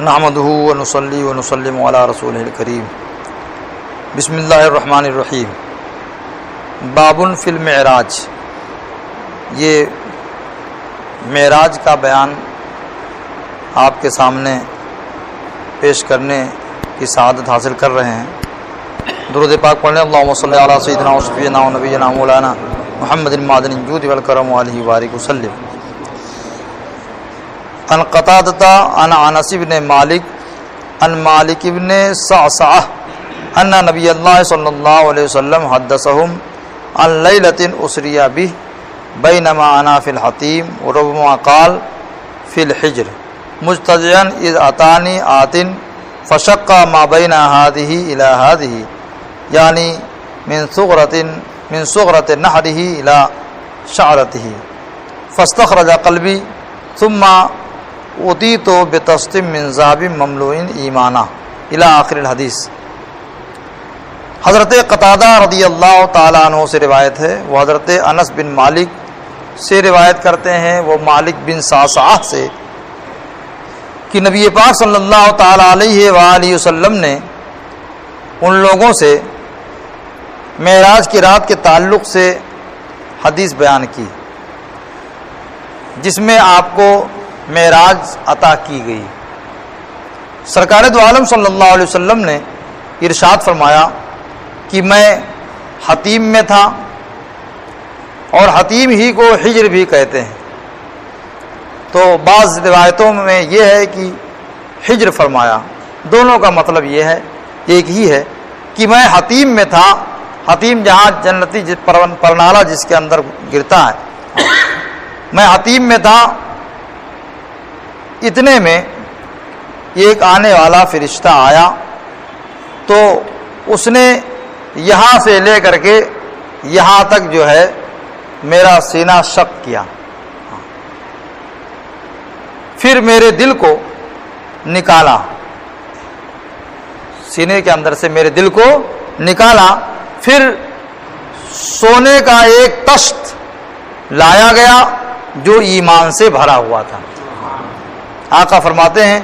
نحمده ونصلي ونسلم على رسوله الكريم بسم اللہ الرحمن الرحیم باب فی المعراج. یہ معراج کا بیان آپ کے سامنے پیش کرنے کی سعادت حاصل کر رہے ہیں. درود پاک پڑھیں. اللہم صلی علی سیدنا و شفیعنا و نبینا مولانا محمد معدن الجود والکرم علیہ وآلہ وسلم. عن قتادہ عن انس بن مالک عن مالک بن صعصعہ ان نبی اللہ صلی اللہ علیہ وسلم حدثهم عن لیلۃ اسری به بینما انا فی الحطیم وربما قال فی الحجر مجتزعا اذ اتانی آت فشق ما بین هذه الى هذه یعنی من صغرۃ نحره الى شعرته فاستخرج قلبی ثم اوتیت بطست من ذهب مملوء ایمانا الی آخر الحدیث. حضرت قتادہ رضی اللہ تعالیٰ عنہ سے روایت ہے. وہ حضرت انس بن مالک سے روایت کرتے ہیں، وہ مالک بن صعصعہ سے، کہ نبی پاک صلی اللہ تعالیٰ علیہ وآلہ وسلم نے ان لوگوں سے معراج کی رات کے تعلق سے حدیث بیان کی جس میں آپ کو معراج عطا کی گئی. سرکار دو عالم صلی اللہ علیہ وسلم نے ارشاد فرمایا کہ میں حتیم میں تھا، اور حتیم ہی کو حجر بھی کہتے ہیں. تو بعض روایتوں میں یہ ہے کہ حجر فرمایا. دونوں کا مطلب یہ ہے، ایک ہی ہے کہ میں حتیم میں تھا. حتیم جہاں جنتی پرنالہ جس کے اندر گرتا ہے، میں حتیم میں تھا. اتنے میں ایک آنے والا فرشتہ آیا تو اس نے یہاں سے لے کر کے یہاں تک جو ہے میرا سینہ شق کیا، پھر میرے دل کو نکالا، سینے کے اندر سے میرے دل کو نکالا. پھر سونے کا ایک طشت لایا گیا جو ایمان سے بھرا ہوا تھا. آقا فرماتے ہیں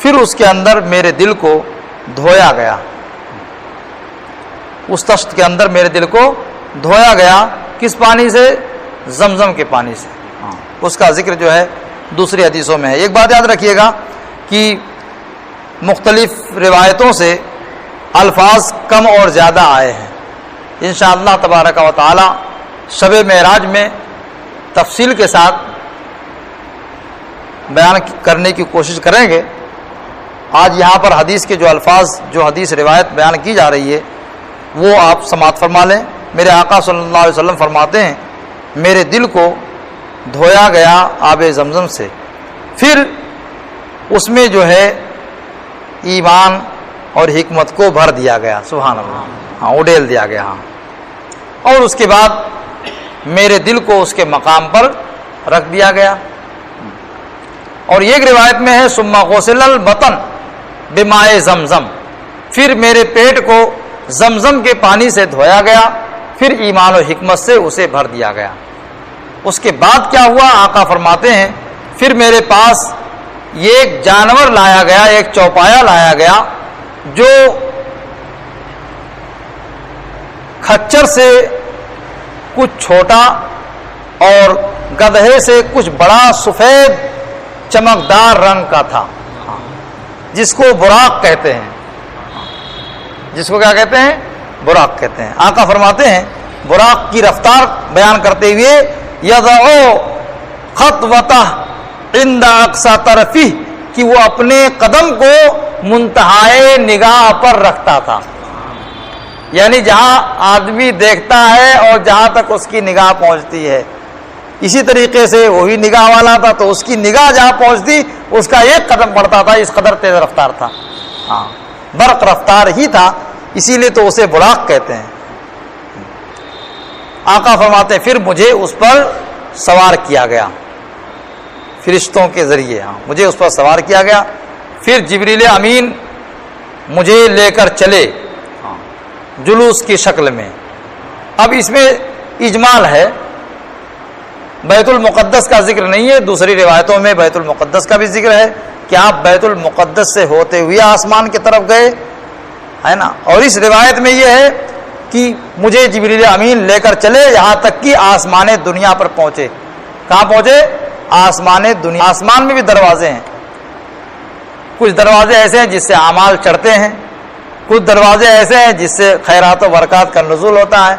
پھر اس کے اندر میرے دل کو دھویا گیا. اس طشت کے اندر میرے دل کو دھویا گیا. کس پانی سے؟ زمزم کے پانی سے. اس کا ذکر جو ہے دوسری حدیثوں میں ہے. ایک بات یاد رکھیے گا کہ مختلف روایتوں سے الفاظ کم اور زیادہ آئے ہیں. انشاءاللہ تبارک و تعالی شب معراج میں تفصیل کے ساتھ بیان کرنے کی کوشش کریں گے. آج یہاں پر حدیث کے جو الفاظ، جو حدیث روایت بیان کی جا رہی ہے، وہ آپ سماعت فرما لیں. میرے آقا صلی اللہ علیہ وسلم فرماتے ہیں میرے دل کو دھویا گیا آب زمزم سے، پھر اس میں جو ہے ایمان اور حکمت کو بھر دیا گیا. سبحان اللہ. اڈیل دیا گیا. اور اس کے بعد میرے دل کو اس کے مقام پر رکھ دیا گیا. اور ایک روایت میں ہے ثم غسل البطن بماء زمزم، پھر میرے پیٹ کو زمزم کے پانی سے دھویا گیا، پھر ایمان و حکمت سے اسے بھر دیا گیا. اس کے بعد کیا ہوا؟ آقا فرماتے ہیں پھر میرے پاس ایک جانور لایا گیا، ایک چوپایا لایا گیا جو کھچر سے کچھ چھوٹا اور گدھے سے کچھ بڑا سفید چمکدار رنگ کا تھا، جس کو براق کہتے ہیں. جس کو کیا کہتے ہیں؟ براق کہتے ہیں. آقا فرماتے ہیں براق کی رفتار بیان کرتے ہوئے یضعو خطوتہ عند اقصی طرفہ، کہ وہ اپنے قدم کو منتہائے نگاہ پر رکھتا تھا. یعنی جہاں آدمی دیکھتا ہے اور جہاں تک اس کی نگاہ پہنچتی ہے، اسی طریقے سے وہی نگاہ والا تھا، تو اس کی نگاہ جہاں پہنچتی اس کا ایک قدم پڑتا تھا. اس قدر تیز رفتار تھا. برق رفتار ہی تھا، اسی لیے تو اسے براق کہتے ہیں. آقا فرماتے ہیں پھر مجھے اس پر سوار کیا گیا فرشتوں کے ذریعے. مجھے اس پر سوار کیا گیا. پھر جبریل امین مجھے لے کر چلے جلوس کی شکل میں. اب اس میں اجمال ہے، بیت المقدس کا ذکر نہیں ہے. دوسری روایتوں میں بیت المقدس کا بھی ذکر ہے کہ آپ بیت المقدس سے ہوتے ہوئے آسمان کی طرف گئے، ہے نا. اور اس روایت میں یہ ہے کہ مجھے جبریل امین لے کر چلے یہاں تک کہ آسمان دنیا پر پہنچے. کہاں پہنچے؟ آسمان دنیا. آسمان میں بھی دروازے ہیں، کچھ دروازے ایسے ہیں جس سے اعمال چڑھتے ہیں، کچھ دروازے ایسے ہیں جس سے خیرات و برکات کا نزول ہوتا ہے،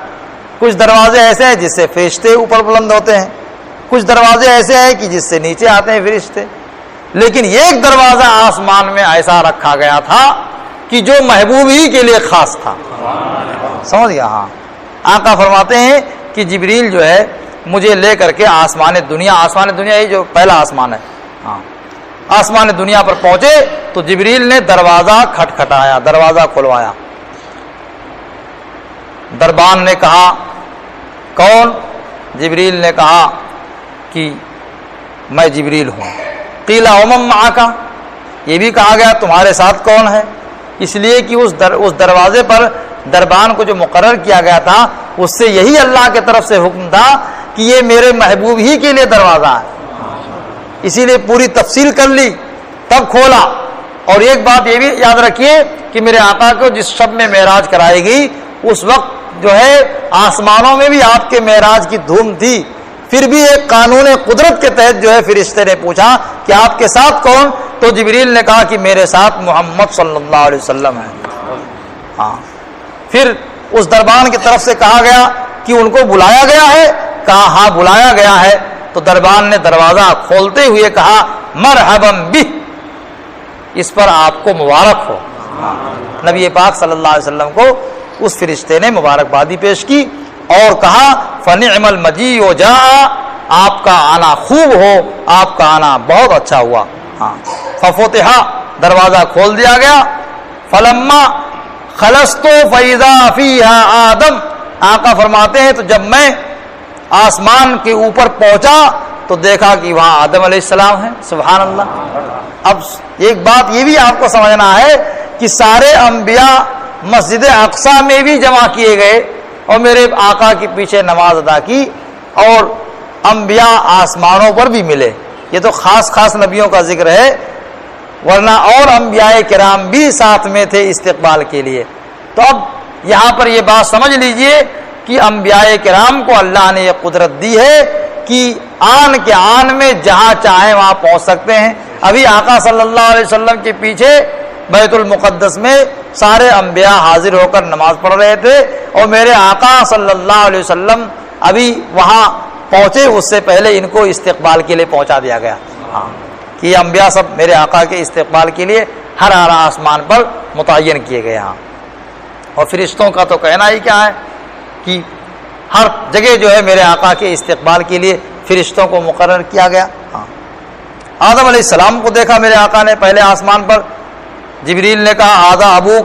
کچھ دروازے ایسے ہیں جس سے فرشتے اوپر بلند ہوتے ہیں، کچھ دروازے ایسے ہیں کہ جس سے نیچے آتے ہیں فرشتے. لیکن ایک دروازہ آسمان میں ایسا رکھا گیا تھا کہ جو محبوب ہی کے لیے خاص تھا. سمجھ گیا؟ ہاں. آقا فرماتے ہیں کہ جبریل جو ہے مجھے لے کر کے آسمان دنیا یہ جو پہلا آسمان ہے، ہاں، آسمان دنیا پر پہنچے تو جبریل نے دروازہ کھٹکھٹایا، دروازہ کھلوایا. دربان نے کہا کون؟ جبریل نے کہا کہ میں جبریل ہوں. قیل ومن معک، یہ بھی کہا گیا تمہارے ساتھ کون ہے، اس لیے کہ اس دروازے پر دربان کو جو مقرر کیا گیا تھا اس سے یہی اللہ کی طرف سے حکم تھا کہ یہ میرے محبوب ہی کے لیے دروازہ ہے. اسی لیے پوری تفصیل کر لی تب کھولا. اور ایک بات یہ بھی یاد رکھیے کہ میرے آقا کو جس شب میں معراج کرائی گئی اس وقت جو ہے آسمانوں میں بھی آپ کے معراج کی دھوم تھی. پھر بھی ایک قانون قدرت کے تحت جو ہے فرشتے نے پوچھا کہ آپ کے ساتھ کون؟ تو جبریل نے کہا کہ میرے ساتھ محمد صلی اللہ علیہ وسلم ہے. ہاں. پھر اس دربان کی طرف سے کہا گیا کہ ان کو بلایا گیا ہے. کہا ہاں بلایا گیا ہے. تو دربان نے دروازہ کھولتے ہوئے کہا مرحبا بہ، اس پر آپ کو مبارک ہو. نبی پاک صلی اللہ علیہ وسلم کو اس فرشتے نے مبارکبادی پیش کی اور کہا فنعم المجیء جاء، آپ کا آنا خوب ہو، آپ کا آنا بہت اچھا ہوا. ہاں. ففتح، دروازہ کھول دیا گیا. فلما خلصت فاذا فیہا آدم، آقا فرماتے ہیں تو جب میں آسمان کے اوپر پہنچا تو دیکھا کہ وہاں آدم علیہ السلام ہے. سبحان اللہ. اب ایک بات یہ بھی آپ کو سمجھنا ہے کہ سارے انبیاء مسجد اقصی میں بھی جمع کیے گئے اور میرے آقا کے پیچھے نماز ادا کی، اور انبیاء آسمانوں پر بھی ملے. یہ تو خاص خاص نبیوں کا ذکر ہے، ورنہ اور انبیاء کرام بھی ساتھ میں تھے استقبال کے لیے. تو اب یہاں پر یہ بات سمجھ لیجئے کہ انبیاء کرام کو اللہ نے یہ قدرت دی ہے کہ آن کے آن میں جہاں چاہیں وہاں پہنچ سکتے ہیں. ابھی آقا صلی اللہ علیہ وسلم کے پیچھے بیت المقدس میں سارے انبیاء حاضر ہو کر نماز پڑھ رہے تھے، اور میرے آقا صلی اللہ علیہ وسلم ابھی وہاں پہنچے اس سے پہلے ان کو استقبال کے لیے پہنچا دیا گیا. ہاں. کہ یہ انبیاء سب میرے آقا کے استقبال کے لیے ہر آسمان پر متعین کیے گئے. ہاں. اور فرشتوں کا تو کہنا ہی کیا ہے کہ ہر جگہ جو ہے میرے آقا کے استقبال کے لیے فرشتوں کو مقرر کیا گیا. ہاں. آدم علیہ السلام کو دیکھا میرے آقا نے پہلے آسمان پر. جبریل نے کہا آدھا ابو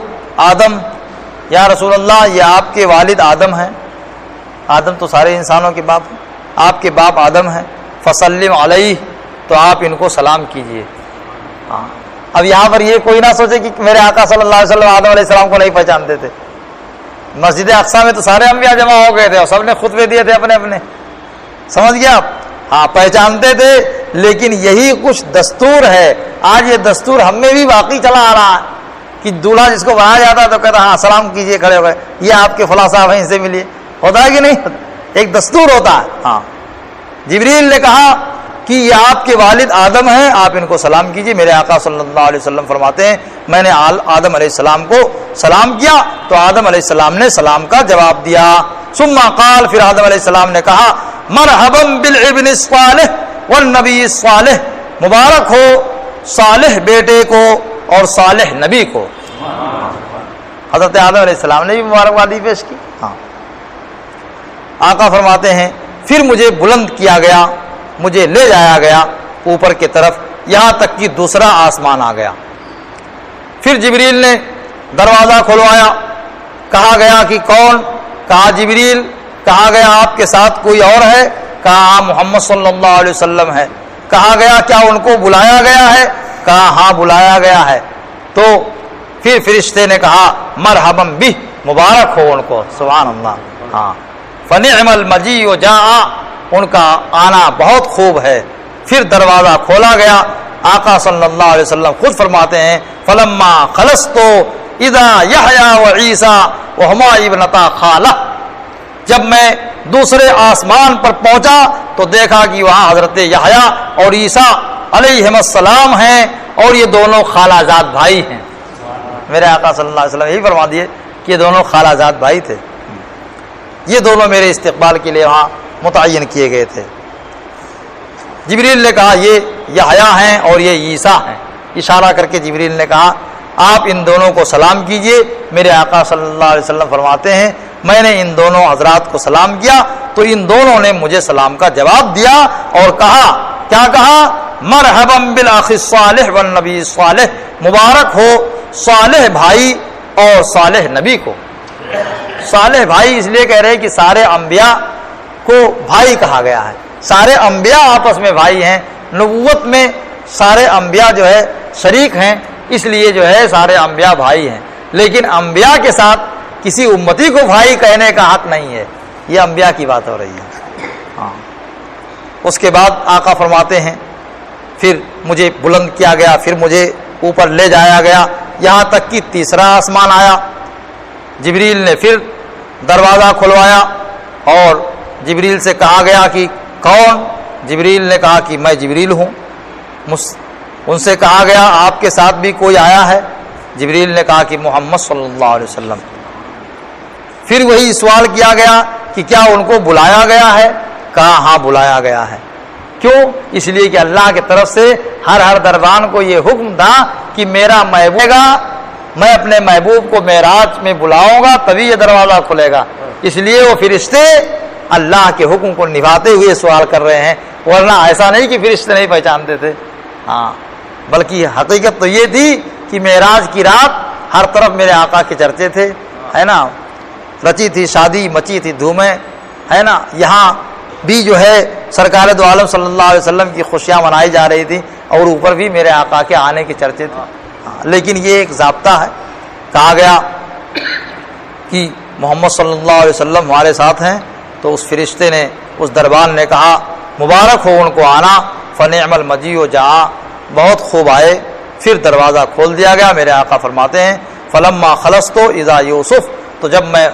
آدم، یا رسول اللہ یہ آپ کے والد آدم ہیں. آدم تو سارے انسانوں کے باپ ہیں، آپ کے باپ آدم ہیں. فسلم علیہ، تو آپ ان کو سلام کیجئے. ہاں. اب یہاں پر یہ کوئی نہ سوچے کہ میرے آقا صلی اللہ علیہ وسلم آدم علیہ السلام کو نہیں پہچانتے تھے. مسجد اقصی میں تو سارے انبیاء جمع ہو گئے تھے اور سب نے خطبے دیے تھے اپنے اپنے. سمجھ گیا آپ؟ ہاں پہچانتے تھے، لیکن یہی کچھ دستور ہے. آج یہ دستور ہم میں بھی باقی چلا آ رہا ہے کہ دولہا جس کو بنایا جاتا ہے تو کہتا ہاں سلام کیجئے، کھڑے ہو گئے، یہ آپ کے فلاں صاحب ہیں، ان سے ملیے. ہوتا ہے کہ نہیں؟ ایک دستور ہوتا ہے. ہاں. جبریل نے کہا کہ یہ آپ کے والد آدم ہیں، آپ ان کو سلام کیجئے. میرے آقا صلی اللہ علیہ وسلم فرماتے ہیں میں نے آدم علیہ السلام کو سلام کیا تو آدم علیہ السلام نے سلام کا جواب دیا. ثم قال، پھر آدم علیہ السلام نے کہا مرحبا بالابن الصالح والنبی الصالح، مبارک ہو صالح بیٹے کو اور صالح نبی کو. حضرت آدم علیہ السلام نے بھی مبارکبادی پیش کی. ہاں. آقا فرماتے ہیں پھر مجھے بلند کیا گیا، مجھے لے جایا گیا اوپر کی طرف، یہاں تک کہ دوسرا آسمان آ گیا. پھر جبریل نے دروازہ کھلوایا. کہا گیا کہ کون؟ کہا جبریل. کہا گیا آپ کے ساتھ کوئی اور ہے؟ کہا محمد صلی اللہ علیہ وسلم ہے. کہا گیا کیا ان کو بلایا گیا ہے؟ کہا ہاں بلایا گیا ہے. تو پھر فرشتے نے کہا مرحبا بہ، مبارک ہو ان کو. سبحان اللہ. ہاں. فنعم المجیء جاء، ان کا آنا بہت خوب ہے. پھر دروازہ کھولا گیا آقا صلی اللہ علیہ وسلم خود فرماتے ہیں فلما خلصت اذا یحییٰ وعیسیٰ وہما ابنتا خالہ، جب میں دوسرے آسمان پر پہنچا تو دیکھا کہ وہاں حضرت یحییٰ اور عیسیٰ علیہم السلام ہیں اور یہ دونوں خالہ زاد بھائی ہیں۔ میرے آقا صلی اللہ علیہ وسلم یہی فرما دیے کہ یہ دونوں خالہ زاد بھائی تھے، یہ دونوں میرے استقبال کے لیے وہاں متعین کیے گئے تھے۔ جبریل نے کہا یہ یحییٰ ہیں اور یہ عیسیٰ ہیں، اشارہ کر کے جبریل نے کہا آپ ان دونوں کو سلام کیجئے۔ میرے آقا صلی اللہ علیہ وسلم فرماتے ہیں میں نے ان دونوں حضرات کو سلام کیا تو ان دونوں نے مجھے سلام کا جواب دیا اور کہا، کیا کہا؟ مرحبا بالاخ الصالح والنبی الصالح، مبارک ہو صالح بھائی اور صالح نبی کو۔ صالح بھائی اس لیے کہہ رہے ہیں کہ سارے انبیاء کو بھائی کہا گیا ہے، سارے انبیاء آپس میں بھائی ہیں، نبوت میں سارے انبیاء جو ہے شریک ہیں، اس لیے جو ہے سارے انبیاء بھائی ہیں، لیکن انبیاء کے ساتھ کسی امتی کو بھائی کہنے کا حق نہیں ہے، یہ انبیاء کی بات ہو رہی ہے۔ ہاں، اس کے بعد آقا فرماتے ہیں پھر مجھے بلند کیا گیا، پھر مجھے اوپر لے جایا گیا، یہاں تک کہ تیسرا آسمان آیا۔ جبریل نے پھر دروازہ کھلوایا اور جبریل سے کہا گیا کہ کون؟ جبریل نے کہا کہ میں جبریل ہوں۔ ان سے کہا گیا آپ کے ساتھ بھی کوئی آیا ہے؟ جبریل نے کہا کہ محمد صلی اللہ علیہ وسلم۔ پھر وہی سوال کیا گیا کہ کیا ان کو بلایا گیا ہے؟ کہا ہاں بلایا گیا ہے۔ کیوں؟ اس لیے کہ اللہ کی طرف سے ہر دربان کو یہ حکم تھا کہ میرا محبوب گا، میں اپنے محبوب کو معراج میں بلاؤں گا تبھی یہ دروازہ کھلے گا، اس لیے وہ فرشتے اللہ کے حکم کو نبھاتے ہوئے سوال کر رہے ہیں، ورنہ ایسا نہیں کہ فرشتے نہیں پہچانتے تھے، ہاں، بلکہ حقیقت تو یہ تھی کہ معراج کی رات ہر طرف میرے آقا کے چرچے تھے، ہے نا، رچی تھی شادی، مچی تھی دھومیں، ہے نا، یہاں بھی جو ہے سرکار دو عالم صلی اللہ علیہ وسلم کی خوشیاں منائی جا رہی تھی اور اوپر بھی میرے آقا کے آنے کے چرچے تھے، لیکن یہ ایک ضابطہ ہے، کہا گیا کہ محمد صلی اللہ علیہ وسلم ہمارے ساتھ ہیں، تو اس فرشتے نے، اس دربان نے کہا مبارک ہو ان کو آنا، فنعم المجیء جاء، بہت خوب آئے۔ پھر دروازہ کھول دیا گیا۔ میرے آقا فرماتے ہیں فلما خلصت اذا یوسف، تو جب میں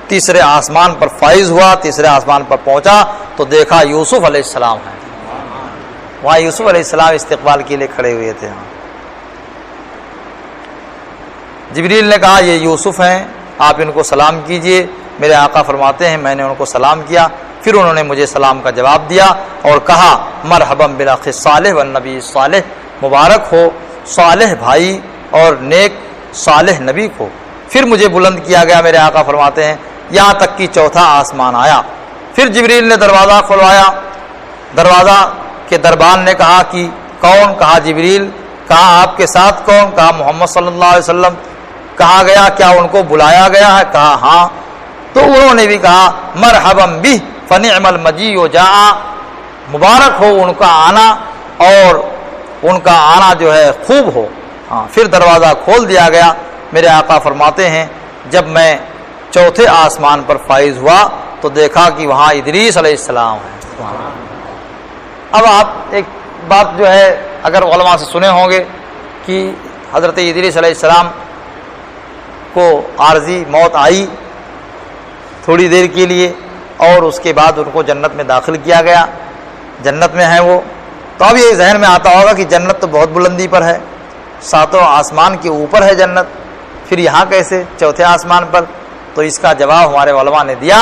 تیسرے آسمان پر فائز ہوا، تیسرے آسمان پر پہنچا تو دیکھا یوسف علیہ السلام ہیں، وہاں یوسف علیہ السلام استقبال کے لیے کھڑے ہوئے تھے۔ جبریل نے کہا یہ یوسف ہیں، آپ ان کو سلام کیجئے۔ میرے آقا فرماتے ہیں میں نے ان کو سلام کیا، پھر انہوں نے مجھے سلام کا جواب دیا اور کہا مرحبا بالاخ الصالح والنبی الصالح، مبارک ہو صالح بھائی اور نیک صالح نبی کو۔ پھر مجھے بلند کیا گیا، میرے آقا فرماتے ہیں یہاں تک کہ چوتھا آسمان آیا۔ پھر جبریل نے دروازہ کھلوایا، دروازہ کے دربان نے کہا کہ کون؟ کہا جبریل۔ کہا آپ کے ساتھ کون؟ کہا محمد صلی اللہ علیہ وسلم۔ کہا گیا کیا ان کو بلایا گیا ہے؟ کہا ہاں۔ تو انہوں نے بھی کہا مرحبا بہ فنعم المجیء جاء، مبارک ہو ان کا آنا اور ان کا آنا جو ہے خوب ہو۔ ہاں، پھر دروازہ کھول دیا گیا۔ میرے آقا فرماتے ہیں جب میں چوتھے آسمان پر فائز ہوا تو دیکھا کہ وہاں ادریس علیہ السلام ہے۔ اب آپ ایک بات جو ہے اگر علماء سے سنے ہوں گے کہ حضرت ادریس علیہ السلام کو عارضی موت آئی تھوڑی دیر کے لیے اور اس کے بعد ان کو جنت میں داخل کیا گیا، جنت میں ہیں وہ، تو اب یہ ذہن میں آتا ہوگا کہ جنت تو بہت بلندی پر ہے، ساتوں آسمان کے اوپر ہے جنت، پھر یہاں کیسے چوتھے آسمان پر؟ تو اس کا جواب ہمارے علماء نے دیا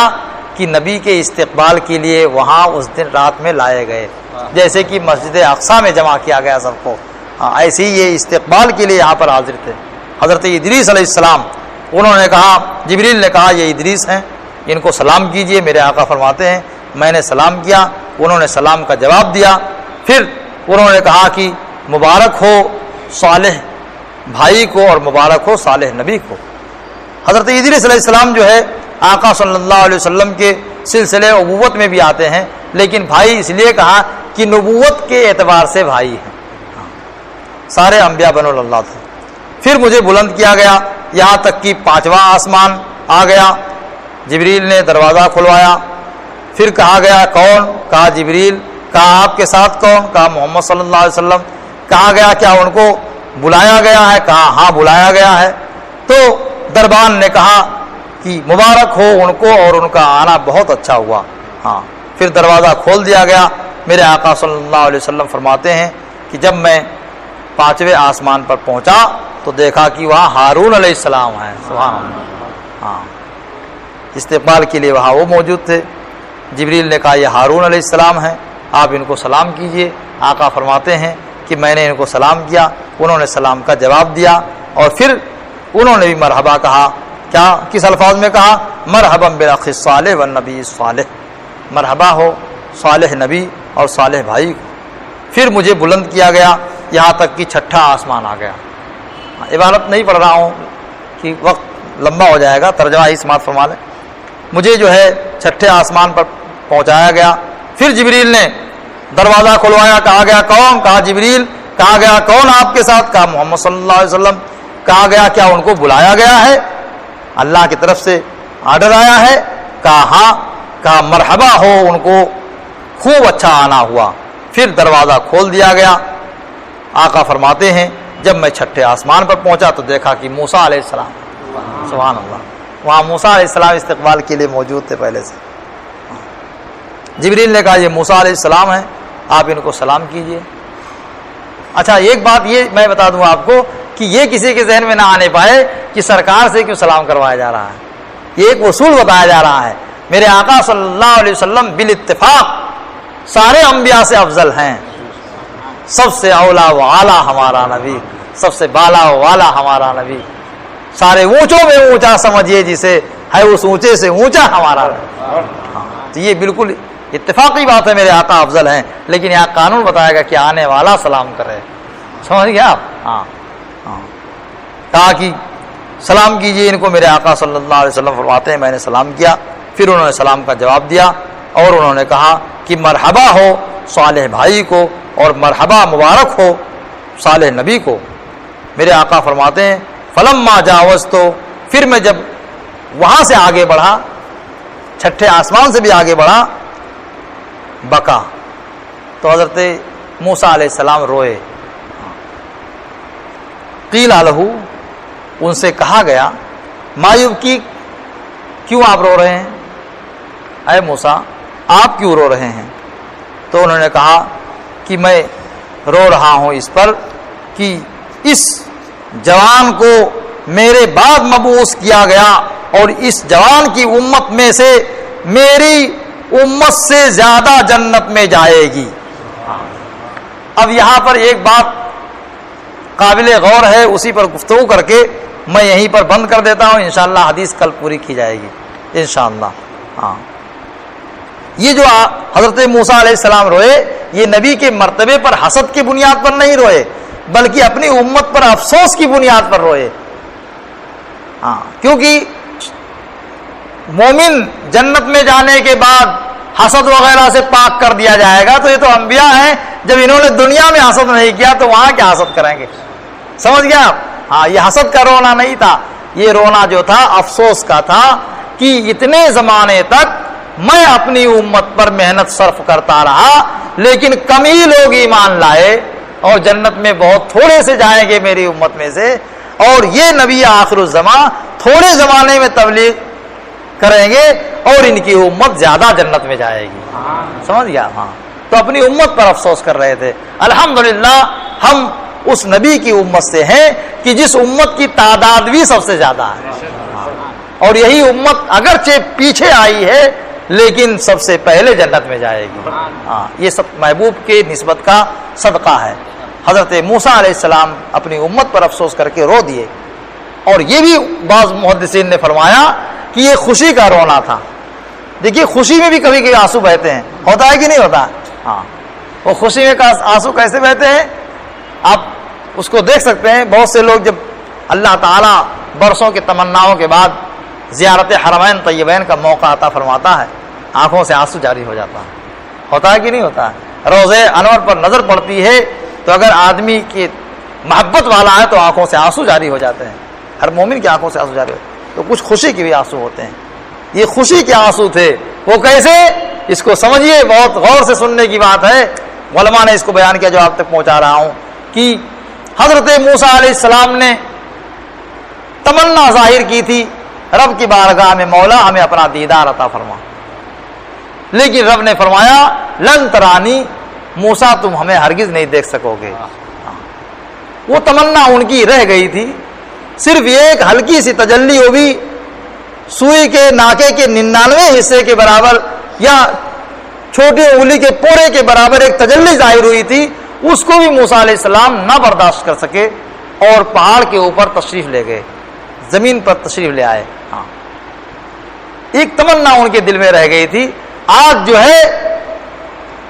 کہ نبی کے استقبال کے لیے وہاں اس دن رات میں لائے گئے، جیسے کہ مسجد اقصی میں جمع کیا گیا سب کو، ایسے ہی یہ استقبال کے لیے یہاں پر حاضر تھے۔ حضرت ادریس علیہ السلام، انہوں نے کہا، جبریل نے کہا یہ ادریس ہیں، ان کو سلام کیجئے۔ میرے آقا فرماتے ہیں میں نے سلام کیا، انہوں نے سلام کا جواب دیا۔ پھر انہوں نے کہا کہ مبارک ہو صالح بھائی کو اور مبارک ہو صالح نبی کو۔ حضرت ادریس علیہ السلام جو ہے آقا صلی اللہ علیہ وسلم کے سلسلے ابوت میں بھی آتے ہیں، لیکن بھائی اس لیے کہا کہ نبوت کے اعتبار سے بھائی ہیں، سارے انبیاء بنو اللہ تھے۔ پھر مجھے بلند کیا گیا، یہاں تک کہ پانچواں آسمان آ گیا۔ جبریل نے دروازہ کھلوایا، پھر کہا گیا کون؟ کہا جبریل۔ کہا آپ کے ساتھ کون؟ کہا محمد صلی اللہ علیہ وسلم۔ کہا گیا کیا ان کو بلایا گیا ہے؟ کہا ہاں بلایا گیا ہے۔ تو دربان نے کہا کہ مبارک ہو ان کو اور ان کا آنا بہت اچھا ہوا۔ ہاں پھر دروازہ کھول دیا گیا۔ میرے آقا صلی اللہ علیہ وسلم فرماتے ہیں کہ جب میں 5ویں آسمان پر پہنچا تو دیکھا کہ وہاں ہارون علیہ السلام ہیں۔ سبحان اللہ۔ ہاں استقبال کے لیے وہاں وہ موجود تھے۔ جبریل نے کہا یہ ہارون علیہ السلام ہیں، آپ ان کو سلام کیجئے۔ آقا فرماتے ہیں کہ میں نے ان کو سلام کیا، انہوں نے سلام کا جواب دیا اور پھر انہوں نے بھی مرحبا کہا۔ کیا کس الفاظ میں کہا؟ مرحبا بالاخ الصالح والنبی الصالح، مرحبا ہو صالح نبی اور صالح بھائی کو۔ پھر مجھے بلند کیا گیا یہاں تک کہ 6ٹھا آسمان آ گیا۔ عبارت نہیں پڑھ رہا ہوں کہ وقت لمبا ہو جائے گا، ترجمہ ہی سماعت فرما لیں۔ مجھے جو ہے 6ٹھے آسمان پر پہنچایا گیا۔ پھر جبریل نے دروازہ کھلوایا، کہا گیا کون؟ کہا جبریل۔ کہا گیا کون آپ کے ساتھ؟ کہا محمد صلی اللہ علیہ وسلم۔ کہا گیا کیا ان کو بلایا گیا ہے؟ اللہ کی طرف سے آرڈر آیا ہے؟ کہا ہاں۔ کہا مرحبا ہو ان کو، خوب اچھا آنا ہوا۔ پھر دروازہ کھول دیا گیا۔ آقا فرماتے ہیں جب میں 6ٹھے آسمان پر پہنچا تو دیکھا کہ موسیٰ علیہ السلام، سبحان اللہ، وہاں موسیٰ علیہ السلام استقبال کے لیے موجود تھے پہلے سے۔ جبریل نے کہا یہ موسیٰ علیہ السلام ہیں، آپ ان کو سلام کیجئے۔ اچھا ایک بات یہ میں بتا دوں آپ کو کہ یہ کسی کے ذہن میں نہ آنے پائے کہ سرکار سے کیوں سلام کروایا جا رہا ہے۔ یہ ایک اصول بتایا جا رہا ہے۔ میرے آقا صلی اللہ علیہ وسلم بالاتفاق سارے انبیاء سے افضل ہیں، سب سے اولا و اعلیٰ ہمارا نبی، سب سے بالا و والا ہمارا نبی، سارے اونچوں میں اونچا سمجھیے جسے، ہے اس اونچے سے اونچا ہمارا نبی۔ تو یہ بالکل اتفاقی بات ہے، میرے آقا افضل ہیں، لیکن یہاں قانون بتائے گا کہ آنے والا سلام کرے۔ سمجھ گئے آپ؟ ہاں ہاں۔ کہا کہ سلام کیجئے ان کو۔ میرے آقا صلی اللہ علیہ وسلم فرماتے ہیں میں نے سلام کیا۔ پھر انہوں نے سلام کا جواب دیا اور انہوں نے کہا کہ مرحبا ہو صالح بھائی کو اور مرحبا مبارک ہو صالح نبی کو۔ میرے آقا فرماتے ہیں فلما جاوزت، پھر میں جب وہاں سے آگے بڑھا، 6ٹھے آسمان سے بھی آگے بڑھا، بکا، تو حضرت موسیٰ علیہ السلام روئے۔ قیل لہ، ان سے کہا گیا ما یبکی، کیوں آپ رو رہے ہیں؟ اے موسیٰ آپ کیوں رو رہے ہیں؟ تو انہوں نے کہا کہ میں رو رہا ہوں اس پر کہ اس جوان کو میرے بعد مبعوث کیا گیا اور اس جوان کی امت میں سے میری امت سے زیادہ جنت میں جائے گی۔ اب یہاں پر ایک بات قابل غور ہے، اسی پر گفتگو کر کے میں یہیں پر بند کر دیتا ہوں، انشاءاللہ حدیث کل پوری کی جائے گی انشاءاللہ۔ ہاں یہ جو حضرت موسیٰ علیہ السلام روئے، یہ نبی کے مرتبے پر حسد کی بنیاد پر نہیں روئے، بلکہ اپنی امت پر افسوس کی بنیاد پر روئے۔ ہاں کیونکہ مومن جنت میں جانے کے بعد حسد وغیرہ سے پاک کر دیا جائے گا، تو یہ تو انبیاء ہیں، جب انہوں نے دنیا میں حسد نہیں کیا تو وہاں کیا حسد کریں گے؟ سمجھ گیا آپ؟ ہاں یہ حسد کا رونا نہیں تھا، یہ رونا جو تھا افسوس کا تھا کہ اتنے زمانے تک میں اپنی امت پر محنت صرف کرتا رہا، لیکن کم ہی لوگ ایمان لائے اور جنت میں بہت تھوڑے سے جائیں گے میری امت میں سے، اور یہ نبی آخر الزمان تھوڑے زمانے میں تبلیغ کریں گے اور ان کی امت زیادہ جنت میں جائے گی۔ سمجھ گیا؟ ہاں تو اپنی امت پر افسوس کر رہے تھے۔ الحمدللہ ہم اس نبی کی امت سے ہیں کہ جس امت کی تعداد بھی سب سے زیادہ ہے، اور یہی امت اگرچہ پیچھے آئی ہے لیکن سب سے پہلے جنت میں جائے گی۔ ہاں یہ سب محبوب کے نسبت کا صدقہ ہے۔ حضرت موسیٰ علیہ السلام اپنی امت پر افسوس کر کے رو دیے، اور یہ بھی بعض محدثین نے فرمایا کہ یہ خوشی کا رونا تھا۔ دیکھیے خوشی میں بھی کبھی کبھی آنسو بہتے ہیں، ہوتا ہے کہ نہیں ہوتا؟ ہاں وہ خوشی میں آنسو کیسے بہتے ہیں آپ اس کو دیکھ سکتے ہیں۔ بہت سے لوگ جب اللہ تعالیٰ برسوں کے تمناؤں کے بعد زیارت حرمین طیبین کا موقع عطا فرماتا ہے، آنکھوں سے آنسو جاری ہو جاتا ہے، ہوتا ہے کہ نہیں ہوتا ہے؟ روضے انور پر نظر پڑتی ہے تو اگر آدمی کی محبت والا ہے تو آنکھوں سے آنسو جاری ہو جاتے ہیں، ہر مومن کی آنکھوں سے آنسو جاری ہوتے ہیں۔ تو کچھ خوشی کے بھی آنسو ہوتے ہیں، یہ خوشی کے آنسو تھے۔ وہ کیسے؟ اس کو سمجھیے، بہت غور سے سننے کی بات ہے، علماء نے اس کو بیان کیا جو آپ تک پہنچا رہا ہوں۔ کہ حضرت موسیٰ علیہ السلام نے تمنا ظاہر کی تھی رب کی بارگاہ میں، مولا ہمیں اپنا دیدار عطا فرما، لیکن رب نے فرمایا لن ترانی، موسیٰ تم ہمیں ہرگز نہیں دیکھ سکو گے۔ وہ تمنا ان کی رہ گئی تھی، صرف ایک ہلکی سی تجلی، وہ بھی سوئی کے ناکے کے 99 حصے کے برابر یا چھوٹی انگلی کے پورے کے برابر ایک تجلی ظاہر ہوئی تھی، اس کو بھی موسیٰ علیہ السلام نہ برداشت کر سکے اور پہاڑ کے اوپر تشریف لے گئے، زمین پر تشریف لے آئے۔ ہاں، ایک تمنا ان کے دل میں رہ گئی تھی، آج جو ہے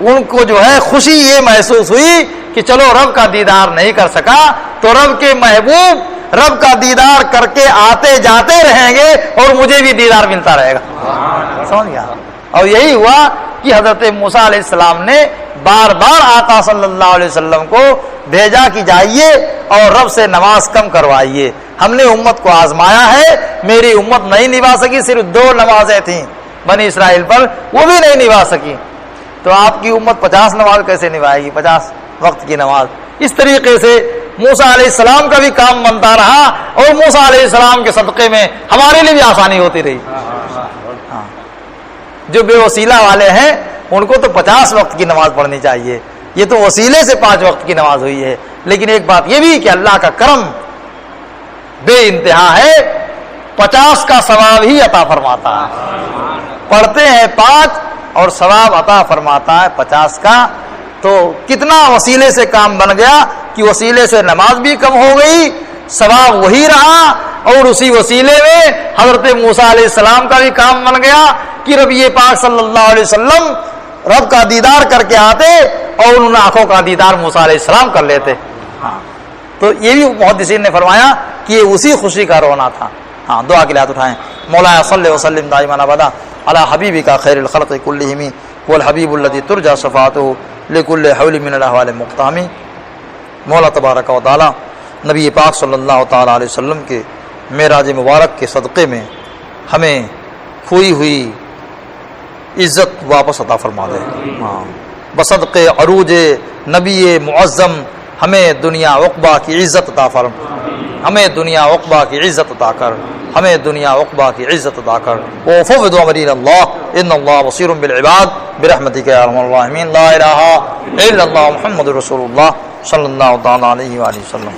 ان کو جو ہے خوشی یہ محسوس ہوئی کہ چلو رب کا دیدار نہیں کر سکا تو رب کے محبوب رب کا دیدار کر کے آتے جاتے رہیں گے اور مجھے بھی دیدار ملتا رہے گا۔ سمجھ گیا؟ اور یہی ہوا کہ حضرت موسیٰ علیہ السلام نے بار بار آقا صلی اللہ علیہ وسلم کو بھیجا کہ جائیے اور رب سے نماز کم کروائیے، ہم نے امت کو آزمایا ہے، میری امت نہیں نبھا سکی، صرف 2 نمازیں تھیں بنی اسرائیل پر، وہ بھی نہیں نبھا سکی، تو آپ کی امت 50 نماز کیسے نبھائے گی، 50 وقت کی نماز۔ اس طریقے سے موسیٰ علیہ السلام کا بھی کام بنتا رہا اور موسیٰ علیہ السلام کے صدقے میں ہمارے لیے بھی آسانی ہوتی رہی۔ ہاں، جو بے وسیلہ والے ہیں ان کو تو 50 وقت کی نماز پڑھنی چاہیے، یہ تو وسیلے سے 5 وقت کی نماز ہوئی ہے، لیکن ایک بات یہ بھی کہ اللہ کا کرم بے انتہا ہے، 50 کا ثواب ہی عطا فرماتا ہے، پڑھتے ہیں 5 اور ثواب عطا فرماتا ہے 50 کا، تو کتنا وسیلے سے کام بن گیا کہ وسیلے سے نماز بھی کم ہو گئی، ثواب وہی رہا، اور اسی وسیلے میں حضرت موسیٰ علیہ السلام کا بھی کام بن گیا کہ نبی پاک صلی اللہ علیہ وسلم رب کا دیدار کر کے آتے اور ان آنکھوں کا دیدار موسیٰ علیہ السلام کر لیتے۔ ہاں، تو یہ بھی محدثین نے فرمایا کہ یہ اسی خوشی کا رونا تھا۔ ہاں، دعا کے ہاتھ اٹھائیں۔ مولا صلی وسلم دائما ابدا علی حبیبک خیر الخلق کلہم والحبیب الذی ترجى شفاعته لکل حول من الاحوال مقتحم۔ مولا تبارک و تعالی نبی پاک صلی اللہ تعالی علیہ وسلم کے معراج مبارک کے صدقے میں ہمیں کھوئی ہوئی عزت واپس عطا فرما دے۔ ہاں، بصدق عروج نبی معظم ہمیں دنیا عقبہ کی عزت عطا فرما، ہمیں دنیا عقبہ کی عزت عطا کر، ہمیں دنیا عقبہ کی عزت عطا کر۔ وفوض امری اللہ ان اللہ بصیر بالعباد برحمتک یا ارحم الراحمین۔ لا الہ الا اللہ محمد رسول اللہ صلی اللہ تعالی علیہ وآلہ وسلم۔